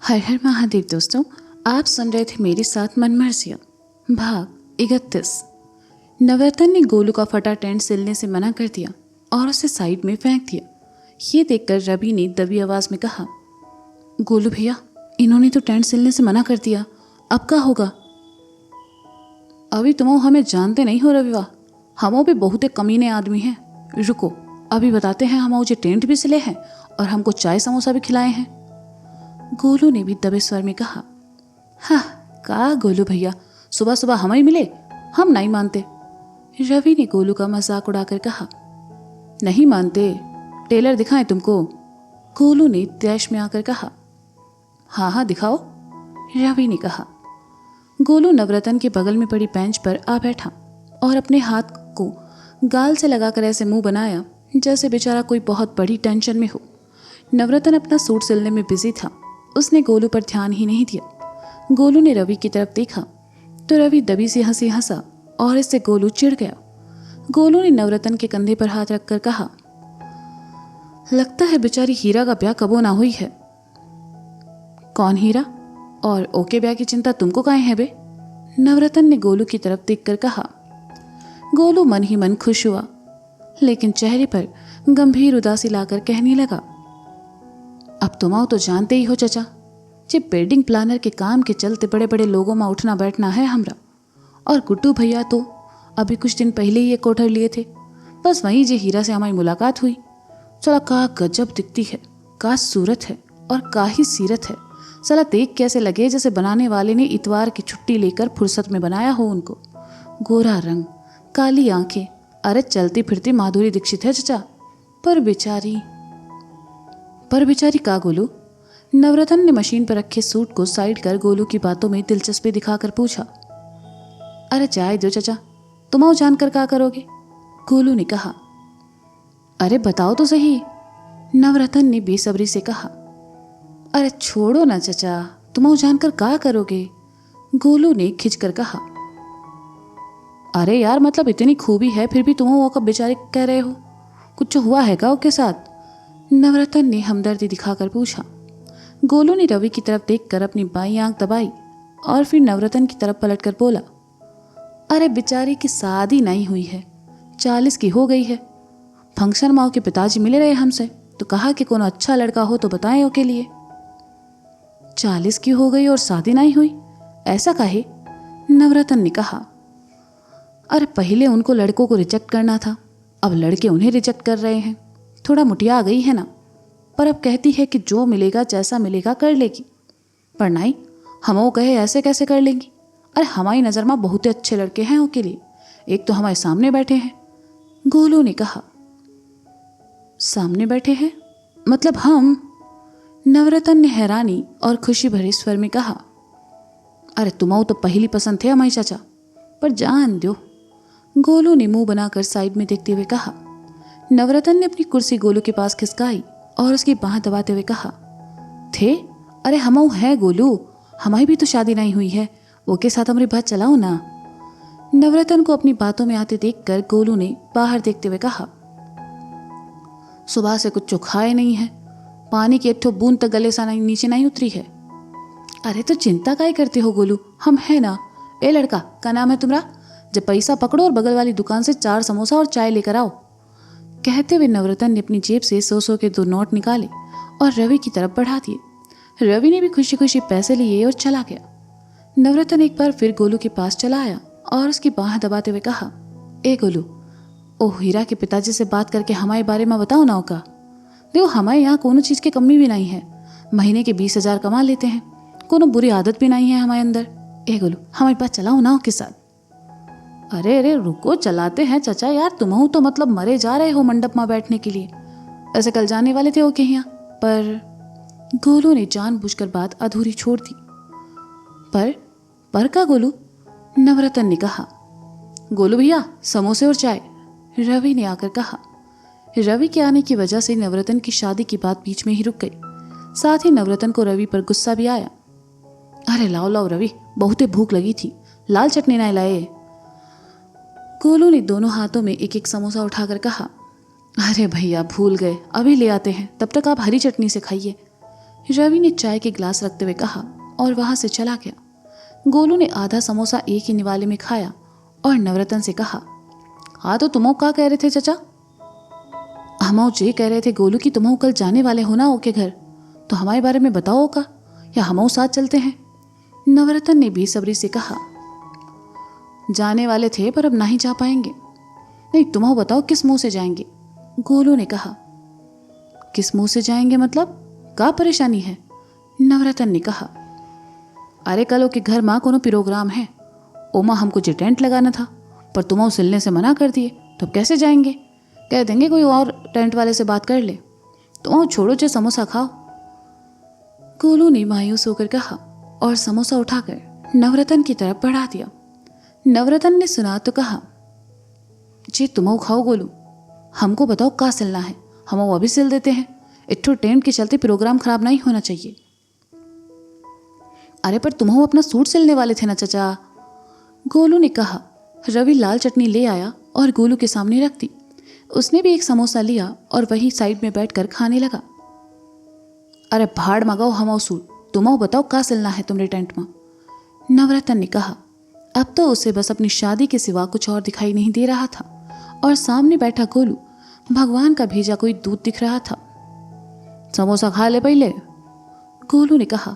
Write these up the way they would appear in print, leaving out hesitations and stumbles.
हर हर महादेव। दोस्तों, आप सुन रहे थे मेरे साथ मनमर्जियाँ, भाग 31। नवरतन ने गोलू का फटा टेंट सिलने से मना कर दिया और उसे साइड में फेंक दिया। ये देखकर रवि ने दबी आवाज में कहा, गोलू भैया, इन्होंने तो टेंट सिलने से मना कर दिया, अब क्या होगा? अभी तुम हमें जानते नहीं हो रविवा, हम भी बहुत कमीने आदमी हैं। रुको, अभी बताते हैं। हम मुझे टेंट भी सिले हैं और हमको चाय समोसा भी खिलाए हैं। गोलू ने भी दबे स्वर में कहा। हाँ, का गोलू भैया, सुबह सुबह हम ही मिले, हम नहीं मानते। रवि ने गोलू का मजाक उड़ाकर कहा। नहीं मानते? टेलर दिखाएं तुमको? गोलू ने तैश में आकर कहा। हाँ हाँ दिखाओ, रवि ने कहा। गोलू नवरतन के बगल में पड़ी बेंच पर आ बैठा और अपने हाथ को गाल से लगाकर ऐसे मुंह बनाया जैसे बेचारा कोई बहुत बड़ी टेंशन में हो। नवरतन अपना सूट सिलने में बिजी था, उसने गोलू पर ध्यान ही नहीं दिया। गोलू ने रवि की तरफ देखा तो रवि दबी सी हंसी हंसा और इससे गोलू चिढ़ गया। गोलू ने नवरतन के कंधे पर हाथ रखकर कहा, लगता है बेचारी हीरा का ब्याह कबो ना हुई है। कौन हीरा? और ओके ब्याह की चिंता तुमको काहे है बे? नवरतन ने गोलू की तरफ देखकर कहा। गोलू मन ही मन खुश हुआ, लेकिन चेहरे पर गंभीर उदासी लाकर कहने लगा, अब तुम तो जानते ही हो चचा, जे वेडिंग प्लानर के काम के चलते बड़े बड़े लोगों में उठना बैठना है हमरा। और गुड्डू भैया तो अभी कुछ दिन पहले ही ये कोठर लिए थे, बस वहीं जे हीरा से हमारी मुलाकात हुई। चला का गजब दिखती है, का सूरत है और का ही सीरत है। साला देख कैसे लगे जैसे बनाने वाले ने इतवार की छुट्टी लेकर फुर्सत में बनाया हो उनको। गोरा रंग, काली आंखें, अरे चलती फिरती माधुरी दीक्षित है चचा। पर बेचारी का गोलू? नवरतन ने मशीन पर रखे सूट को साइड कर गोलू की बातों में दिलचस्पी दिखाकर पूछा। अरे जाए दो चचा, तुम जानकर क्या करोगे? गोलू ने कहा। अरे बताओ तो सही, नवरतन ने बेसब्री से कहा। अरे छोड़ो ना चचा, तुम जानकर क्या करोगे? गोलू ने खिंचकर कहा। अरे यार, मतलब इतनी खूबी है फिर भी तुम वो कब बेचारे कह रहे हो? कुछ हुआ है क्या उसके साथ? नवरतन ने हमदर्दी दिखाकर पूछा। गोलू ने रवि की तरफ देखकर अपनी बाईं आंख दबाई और फिर नवरतन की तरफ पलटकर बोला, अरे बेचारी की शादी नहीं हुई है, 40 की हो गई है। फंक्शन माओ के पिताजी मिले रहे हमसे तो कहा कि कोनो अच्छा लड़का हो तो बताएं ओके लिए। 40 की हो गई और शादी नहीं हुई, ऐसा काहे? नवरतन ने कहा। अरे पहले उनको लड़कों को रिजेक्ट करना था, अब लड़के उन्हें रिजेक्ट कर रहे हैं। थोड़ा मुटिया आ गई है ना, पर अब कहती है कि जो मिलेगा जैसा मिलेगा कर लेगी। पर नहीं, हम वो कहे ऐसे कैसे कर लेंगी? अरे हमारी नज़र में बहुत अच्छे लड़के हैं ओके लिए, एक तो हमारे सामने बैठे हैं। गोलू ने कहा। सामने बैठे हैं मतलब हम? नवरतन ने हैरानी और खुशी भरे स्वर में कहा। अरे तुम तो पहली पसंद थे हमारी चाचा, पर जान दो। गोलू ने मुंह बनाकर साइड में देखते हुए कहा। नवरतन ने अपनी कुर्सी गोलू के पास खिसकाई और उसकी बाह दबाते हुए कहा, थे? अरे हम है गोलू, हमारी भी तो शादी नहीं हुई है, वो के साथ हमारी बात चलाओ ना। नवरतन को अपनी बातों में आते देखकर गोलू ने बाहर देखते हुए कहा। सुबह से कुछ चुखाए नहीं है, पानी की एक ठो बूंद तक गले सा नीचे नहीं उतरी है। अरे तो चिंता काहे करते हो गोलू, हम है ना। ए लड़का, क्या नाम है तुम्हारा? जब पैसा पकड़ो और बगल वाली दुकान से 4 समोसा और चाय लेकर आओ। कहते हुए नवरतन ने अपनी जेब से 100 के 2 नोट निकाले और रवि की तरफ बढ़ा दिए। रवि ने भी खुशी खुशी पैसे लिए और चला गया। नवरतन एक बार फिर गोलू के पास चला आया और उसकी बाह दबाते हुए कहा, ए गोलू, ओ हीरा के पिताजी से बात करके हमारे बारे में बताओ ना। का देखो, हमारे यहाँ कोनो चीज़ की कमी भी नहीं है, महीने के 20,000 कमा लेते हैं, कोनो बुरी आदत भी नहीं है हमारे अंदर। ए गोलू, हमारे पास चलाओ ना के साथ। अरे अरे रुको, चलाते हैं चचा यार, तुम तो मतलब मरे जा रहे हो मंडप में बैठने के लिए। ऐसे कल जाने वाले थे ओके यहाँ, पर गोलू ने जानबूझकर बात अधूरी छोड़ दी। पर का गोलू? नवरतन ने कहा। गोलू भैया, समोसे और चाय, रवि ने आकर कहा। रवि के आने की वजह से नवरतन की शादी की बात बीच में ही रुक गई। साथ ही नवरतन को रवि पर गुस्सा भी आया। अरे लाओ लाओ रवि, बहुते भूख लगी थी, लाल चटनी ना लाए? गोलू ने दोनों हाथों में एक एक समोसा उठाकर कहा। अरे भैया भूल गए, अभी ले आते हैं, तब तक आप हरी चटनी से खाइए। रवि ने चाय के गिलास रखते हुए कहा और वहां से चला गया। गोलू ने आधा समोसा एक ही निवाले में खाया और नवरतन से कहा, हाँ तो तुम क्या कह रहे थे चचा? हम ये कह रहे थे गोलू कि तुम कल जाने वाले हो ना ओके घर, तो हमारे बारे में बताओ का, या हम साथ चलते हैं? नवरतन ने बेसब्री से कहा। जाने वाले थे पर अब नहीं जा पाएंगे। नहीं तुम बताओ किस मुंह से जाएंगे? गोलू ने कहा। किस मुंह से जाएंगे मतलब? क्या परेशानी है? नवरतन ने कहा। अरे कल के घर माँ कोनो प्रोग्राम है, ओमा हमको जो टेंट लगाना था पर तुम सिलने से मना कर दिए, तो अब कैसे जाएंगे? कह देंगे कोई और टेंट वाले से बात कर ले। तुम छोड़ो जो समोसा खाओ। गोलू ने मायूस होकर कहा और समोसा उठाकर नवरतन की तरफ बढ़ा दिया। नवरतन ने सुना तो कहा, जी तुम खाओ गोलू, हमको बताओ का सिलना है, हम वो अभी सिल देते हैं। इट्ठो टेंट के चलते प्रोग्राम खराब नहीं होना चाहिए। अरे पर तुम अपना सूट सिलने वाले थे ना चचा, गोलू ने कहा। रवि लाल चटनी ले आया और गोलू के सामने रख दी। उसने भी एक समोसा लिया और वही साइड में बैठकर खाने लगा। अरे भाड़ मगाओ हम सूट, तुम बताओ का सिलना है तुमरे टेंट में? नवरतन ने कहा। अब तो उसे बस अपनी शादी के सिवा कुछ और दिखाई नहीं दे रहा था और सामने बैठा गोलू भगवान का भेजा कोई दूध दिख रहा था। समोसा खा ले पहले, गोलू ने कहा।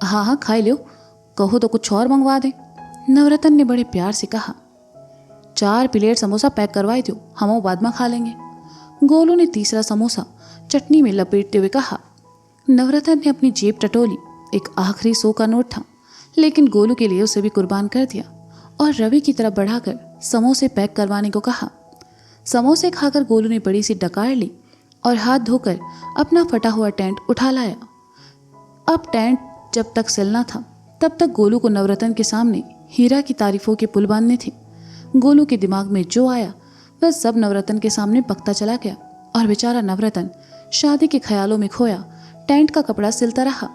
हाँ हाँ खाई लो, कहो तो कुछ और मंगवा दे, नवरतन ने बड़े प्यार से कहा। 4 प्लेट समोसा पैक करवाए दो, हम बाद में खा लेंगे, गोलू ने तीसरा समोसा चटनी में लपेटते हुए कहा। नवरतन ने अपनी जेब टटोली। एक आखिरी 100 का नोट था, लेकिन गोलू के लिए उसे भी कुर्बान कर दिया और रवि की तरफ बढ़ाकर समोसे पैक करवाने को कहा। समोसे खाकर गोलू ने बड़ी सी डकार ली और हाथ धोकर अपना फटा हुआ टेंट उठा लाया। अब टेंट जब तक सिलना था तब तक गोलू को नवरतन के सामने हीरा की तारीफों के पुल बांधने थे। गोलू के दिमाग में जो आया वह सब नवरतन के सामने बकता चला गया और बेचारा नवरतन शादी के ख्यालों में खोया टेंट का कपड़ा सिलता रहा।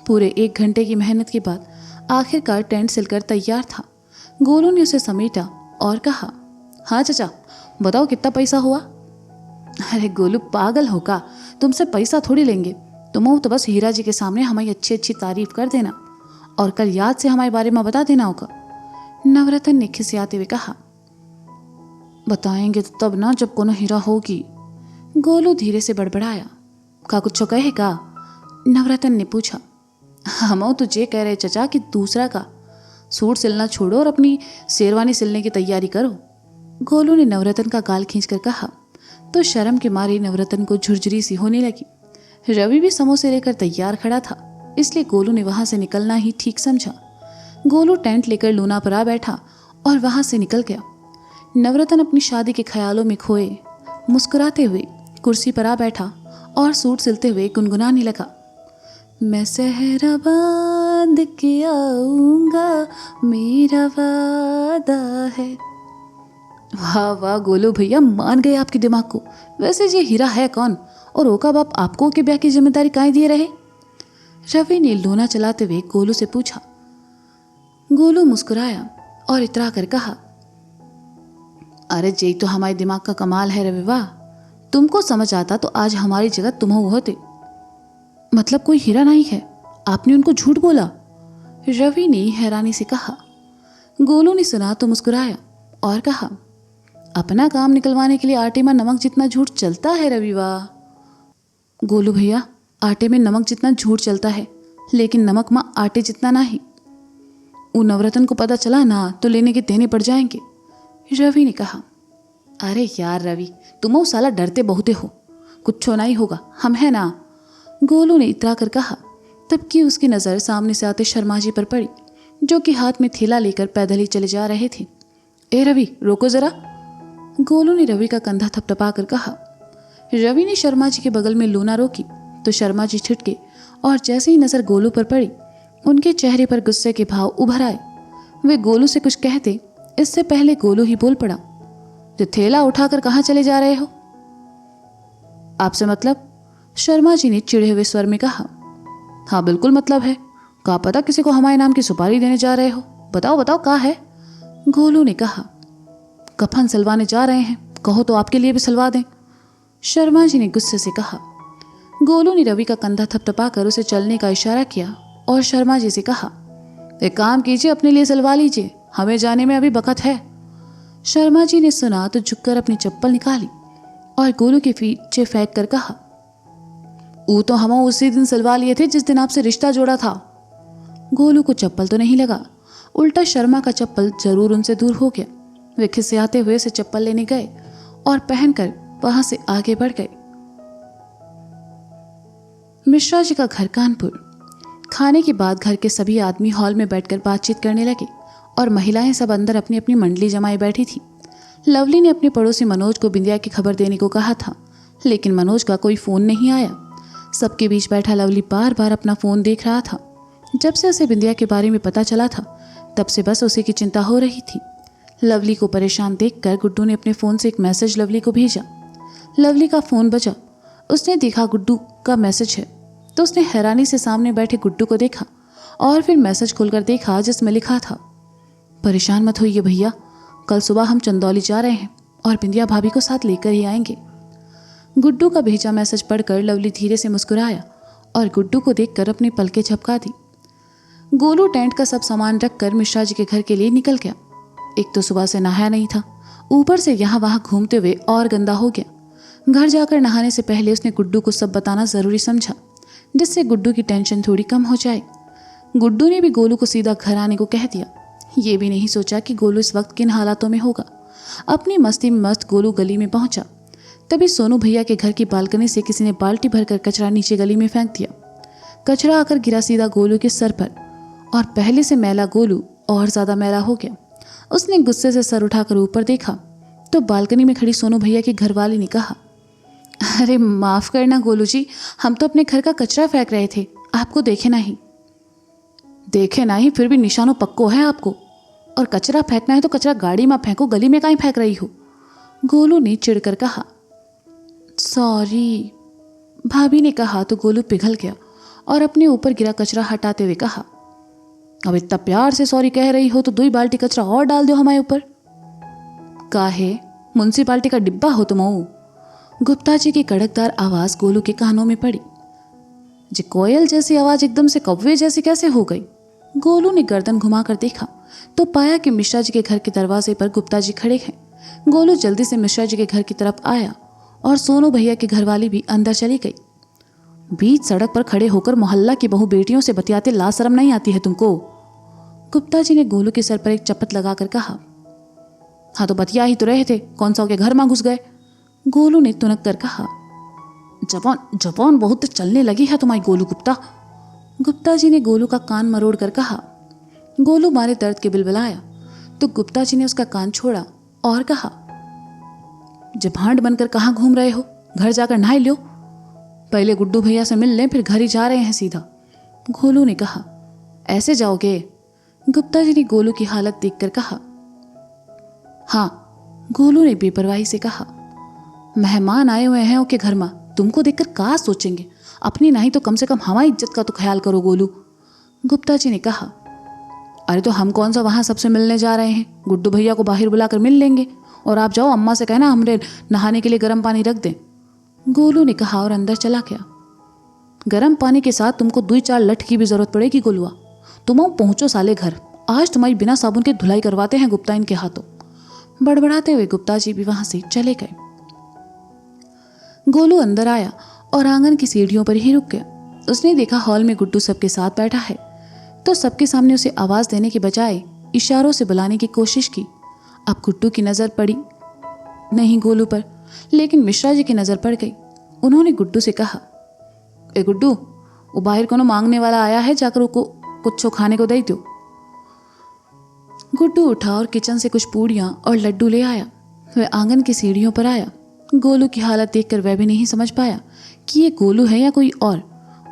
पूरे 1 घंटे की मेहनत के बाद आखिरकार टेंट सिलकर तैयार था। गोलू ने उसे समेटा और कहा, हाँ चचा बताओ कितना पैसा हुआ? अरे गोलू पागल हो का, तुमसे पैसा थोड़ी लेंगे, तुम तो बस हीरा जी के सामने हमारी अच्छी अच्छी तारीफ कर देना और कल याद से हमारे बारे में बता देना होगा, नवरतन ने खिसियाते हुए कहा। बताएंगे तो तब ना जब कोनो हीरा होगी, गोलू धीरे से बड़बड़ाया। का कुछ कहेगा? नवरतन ने पूछा। हम तो जे कह रहे चचा कि दूसरा का सूट सिलना छोड़ो और अपनी शेरवानी सिलने की तैयारी करो, गोलू ने नवरतन का गाल खींचकर कहा। तो शर्म के मारे नवरतन को झुरझुरी सी होने लगी। रवि भी समोसे लेकर तैयार खड़ा था, इसलिए गोलू ने वहां से निकलना ही ठीक समझा। गोलू टेंट लेकर लूना पर आ बैठा और वहां से निकल गया। नवरतन अपनी शादी के ख्यालों में खोए मुस्कुराते हुए कुर्सी पर आ बैठा और सूट सिलते हुए गुनगुनाने लगा। मैं सहरा बांध के आऊंगा, मेरा वादा है। वाह वाह गोलू भैया, मान गए आपके दिमाग को। वैसे ये हीरा है कौन और ओका बाप आपको के ब्याह की जिम्मेदारी काहे दिए रहे? रवि ने लोना चलाते हुए गोलू से पूछा। गोलू मुस्कुराया और इतरा कर कहा, अरे जे तो हमारे दिमाग का कमाल है रवि, वाह, तुमको समझ आता तो आज हमारी जगह तुम होते। मतलब कोई हीरा नहीं है? आपने उनको झूठ बोला? रवि ने हैरानी से कहा। गोलू ने सुना तो मुस्कुराया और कहा, अपना काम निकलवाने के लिए आटे में नमक जितना झूठ चलता है रवि, वाह। गोलू भैया, आटे में नमक जितना झूठ चलता है, लेकिन नमक में आटे जितना नहीं। वो नवरतन को पता चला ना तो लेने के देने पड़ जाएंगे, रवि ने कहा। अरे यार रवि, तुम वो साला डरते बहुते हो, कुछ नहीं होगा, हम है ना, गोलू ने इतरा कर कहा। तब की उसकी नज़र सामने से आते शर्मा जी पर पड़ी, जो कि हाथ में थैला लेकर पैदल ही चले जा रहे थे। ए रवि रोको जरा, गोलू ने रवि का कंधा थपथपा कर कहा। रवि ने शर्मा जी के बगल में लूना रोकी तो शर्मा जी छिटके और जैसे ही नज़र गोलू पर पड़ी उनके चेहरे पर गुस्से के भाव उभर आए। वे गोलू से कुछ कहते इससे पहले गोलू ही बोल पड़ा, जो थैला उठाकर कहाँ चले जा रहे हो? आपसे मतलब? शर्मा जी ने चिढ़े हुए स्वर में कहा। हाँ बिल्कुल मतलब है, क्या पता किसी को हमारे नाम की सुपारी देने जा रहे हो, बताओ बताओ क्या है? गोलू ने कहा। कफन सिलवाने जा रहे हैं, कहो तो आपके लिए भी सिलवा दें, शर्मा जी ने गुस्से से कहा। गोलू ने रवि का कंधा थपथपाकर उसे चलने का इशारा किया और शर्मा जी से कहा, एक काम कीजिए, अपने लिए सिलवा लीजिए, हमें जाने में अभी वक्त है। शर्मा जी ने सुना तो झुककर अपनी चप्पल निकाली और गोलू के पीछे फेंक कर कहा, वो तो हम उसी दिन सिलवा लिए थे जिस दिन आपसे रिश्ता जोड़ा था। गोलू को चप्पल तो नहीं लगा, उल्टा शर्मा का चप्पल जरूर उनसे दूर हो गया। वे खिसियाते हुए से चप्पल लेने गए और पहनकर वहां से आगे बढ़ गए। मिश्रा जी का घर कानपुर। खाने के बाद घर के सभी आदमी हॉल में बैठकर बातचीत करने लगे और महिलाएं सब अंदर अपनी अपनी मंडली जमाई बैठी थी। लवली ने अपने पड़ोसी मनोज को बिंदिया की खबर देने को कहा था, लेकिन मनोज का कोई फ़ोन नहीं आया। सबके बीच बैठा लवली बार बार अपना फ़ोन देख रहा था। जब से उसे बिंदिया के बारे में पता चला था तब से बस उसी की चिंता हो रही थी। लवली को परेशान देखकर गुड्डू ने अपने फ़ोन से एक मैसेज लवली को भेजा। लवली का फ़ोन बजा। उसने देखा गुड्डू का मैसेज है तो उसने हैरानी से सामने बैठे गुड्डू को देखा और फिर मैसेज खोलकर देखा जिसमें लिखा था, परेशान मत होइए भैया, कल सुबह हम चंदौली जा रहे हैं और बिंदिया भाभी को साथ लेकर ही आएंगे। गुड्डू का भेजा मैसेज पढ़कर लवली धीरे से मुस्कुराया और गुड्डू को देखकर अपनी पलकें झपका दी। गोलू टेंट का सब सामान रखकर मिश्रा जी के घर के लिए निकल गया। एक तो सुबह से नहाया नहीं था, ऊपर से यहाँ वहाँ घूमते हुए और गंदा हो गया। घर जाकर नहाने से पहले उसने गुड्डू को सब बताना ज़रूरी समझा, जिससे गुड्डू की टेंशन थोड़ी कम हो जाए। गुड्डू ने भी गोलू को सीधा घर आने को कह दिया। ये भी नहीं सोचा कि गोलू इस वक्त किन हालातों में होगा। अपनी मस्ती में मस्त गोलू गली में पहुंचा। तभी सोनू भैया के घर की बालकनी से किसी ने बाल्टी भरकर कचरा नीचे गली में फेंक दिया। कचरा आकर गिरा सीधा गोलू के सर पर और पहले से मैला गोलू और ज़्यादा मैला हो गया। उसने गुस्से से सर उठाकर ऊपर देखा तो बालकनी में खड़ी सोनू भैया की घरवाली ने कहा, अरे माफ़ करना गोलू जी, हम तो अपने घर का कचरा फेंक रहे थे, आपको देखे नहीं। देखे नहीं, फिर भी निशानों पक्को है आपको। और कचरा फेंकना है तो कचरा गाड़ी में फेंको, गली में कहीं फेंक रही हो। गोलू ने चिढ़कर कहा। सॉरी, भाभी ने कहा तो गोलू पिघल गया और अपने ऊपर गिरा कचरा हटाते हुए कहा, अब इतना प्यार से सॉरी कह रही हो तो 2 बाल्टी कचरा और डाल दो हमारे ऊपर। काहे, म्युनिसिपालिटी का डिब्बा हो तुम। गुप्ता जी की कड़कदार आवाज़ गोलू के कानों में पड़ी। जी कोयल जैसी आवाज़ एकदम से कौवे जैसी कैसे हो गई? गोलू ने गर्दन घुमाकर देखा तो पाया कि मिश्रा जी के घर के दरवाजे पर गुप्ता जी खड़े हैं। गोलू जल्दी से मिश्रा जी के घर की तरफ आया और सोनू भैया की घरवाली भी अंदर चली गई। बीच सड़क पर खड़े होकर मोहल्ला की बहू बेटियों से बतियाते लाशरम नहीं आती है तुमको? गुप्ता जी ने गोलू के सर पर एक चपत लगाकर कहा। हाँ तो बतिया ही तो रहे थे, कौन सा के घर में घुस गए? गोलू ने तुनक कर कहा। जबान बहुत चलने लगी है तुम्हारी गोलू गुप्ता। गुप्ता जी ने गोलू का कान मरोड़ कर कहा। गोलू मारे दर्द के बिलबिलाया तो गुप्ता जी ने उसका कान छोड़ा और कहा, भांड बनकर कहाँ घूम रहे हो? घर जाकर नहा लो, पहले गुड्डू भैया से मिल लें, फिर घर ही जा रहे हैं सीधा। गोलू ने कहा। ऐसे जाओगे? गुप्ता जी ने गोलू की हालत देखकर कहा। हाँ, गोलू ने बेपरवाही से कहा। मेहमान आए हुए हैं उनके घर में, तुमको देखकर क्या सोचेंगे? अपनी नहीं तो कम से कम हमारी इज्जत का तो ख्याल करो गोलू। गुप्ता जी ने कहा। अरे तो हम कौन सा वहाँ सबसे मिलने जा रहे हैं? गुड्डू भैया को बाहर बुलाकर मिल लेंगे और आप जाओ, अम्मा से कहना हमरे नहाने के लिए गर्म पानी रख दें। गोलू ने कहा और अंदर चला गया। गर्म पानी के साथ तुमको 2-4 लठ की भी जरूरत पड़ेगी गोलुआ। तुम पहुंचो साले घर, आज तुम्हारी बिना साबुन के धुलाई करवाते हैं गुप्ता इनके हाथों। बड़बड़ाते हुए गुप्ता जी भी वहां से चले गए। गोलू अंदर आया और आंगन की सीढ़ियों पर ही रुक गया। उसने देखा हॉल में गुड्डू सबके साथ बैठा है तो सबके सामने उसे आवाज देने के बजाय इशारों से बुलाने की कोशिश की। अब गुड्डू की नजर पड़ी नहीं गोलू पर, लेकिन मिश्रा जी की नजर पड़ गई। उन्होंने गुड्डू से कहा, ए गुड्डू, वो बाहर कोनो मांगने वाला आया है, जाकर उसको कुछ खाने को दे दो। गुड्डू उठा और किचन से कुछ पूड़ियाँ और लड्डू ले आया। वह आंगन की सीढ़ियों पर आया। गोलू की हालत देखकर वह भी नहीं समझ पाया कि ये गोलू है या कोई और।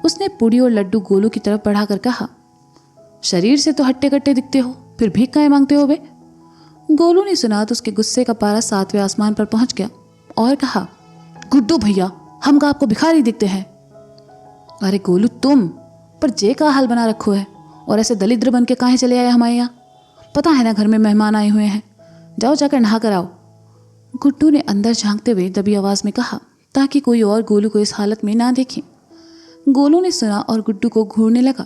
उसने पूड़ी और लड्डू गोलू की तरफ बढ़ाकर कहा, शरीर से तो हट्टे कट्टे दिखते हो, फिर भीख काहे मांगते हो बे? गोलू ने सुना तो उसके गुस्से का पारा 7वें आसमान पर पहुंच गया और कहा, गुड्डू भैया, हम का आपको भिखारी दिखते हैं? अरे गोलू तुम पर जे का हाल बना रखो है, और ऐसे दलिद्र बन के काहे चले आए हमारे यहाँ? पता है ना घर में मेहमान आए हुए हैं, जाओ जाकर नहा कर आओ। गुड्डू ने अंदर झांकते हुए दबी आवाज में कहा ताकि कोई और गोलू को इस हालत में ना देखे। गोलू ने सुना और गुड्डू को घूरने लगा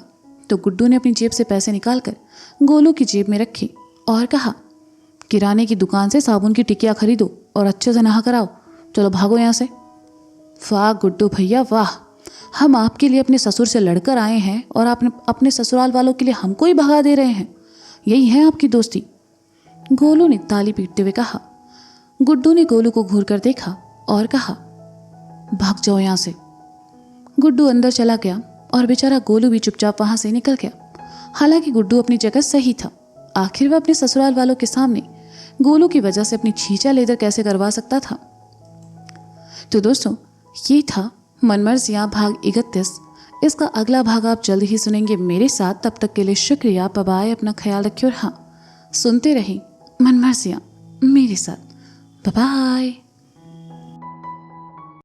तो गुड्डू ने अपनी जेब से पैसे निकालकर गोलू की जेब में रखे और कहा, किराने की दुकान से साबुन की टिकिया खरीदो और अच्छे से नहा कर आओ। चलो भागो यहाँ से। वाह गुड्डू भैया वाह, हम आपके लिए अपने ससुर से लड़कर आए हैं और आपने अपने ससुराल वालों के लिए हमको ही भगा दे रहे हैं। यही है आपकी दोस्ती। गोलू ने ताली पीटते हुए कहा। गुड्डू ने गोलू को घूर कर देखा और कहा, भाग जाओ यहाँ से। गुड्डू अंदर चला गया और बेचारा गोलू भी चुपचाप वहां से निकल गया। हालांकि गुड्डू अपनी जगह सही था। आखिर वह अपने ससुराल वालों के सामने गोलू की वजह से अपनी छींचा लेदर कैसे करवा सकता था। तो दोस्तों, ये था मनमर्जियां भाग 31। इसका अगला भाग आप जल्द ही सुनेंगे मेरे साथ। तब तक के लिए शुक्रिया, बाय बाय, अपना ख्याल रखिए और हाँ, सुनते रहें मनमर्जियां मेरे साथ। Bye bye.